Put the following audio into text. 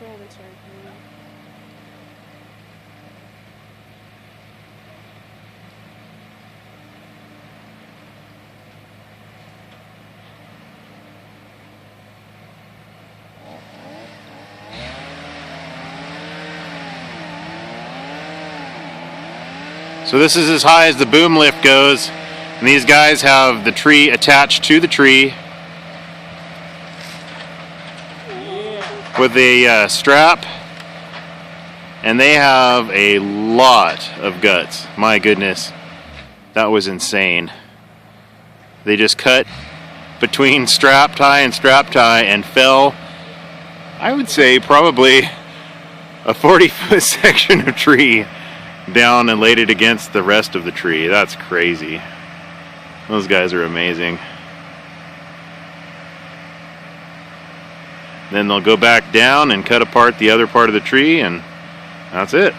Rabbits are here. So this is as high as the boom lift goes, and these guys have the tree attached to the tree with a strap, and they have a lot of guts. My goodness, that was insane. They just cut between strap tie and fell, I would say, probably a 40-foot section of tree down and laid it against the rest of the tree. That's crazy. Those guys are amazing. Then they'll go back down and cut apart the other part of the tree, and that's it.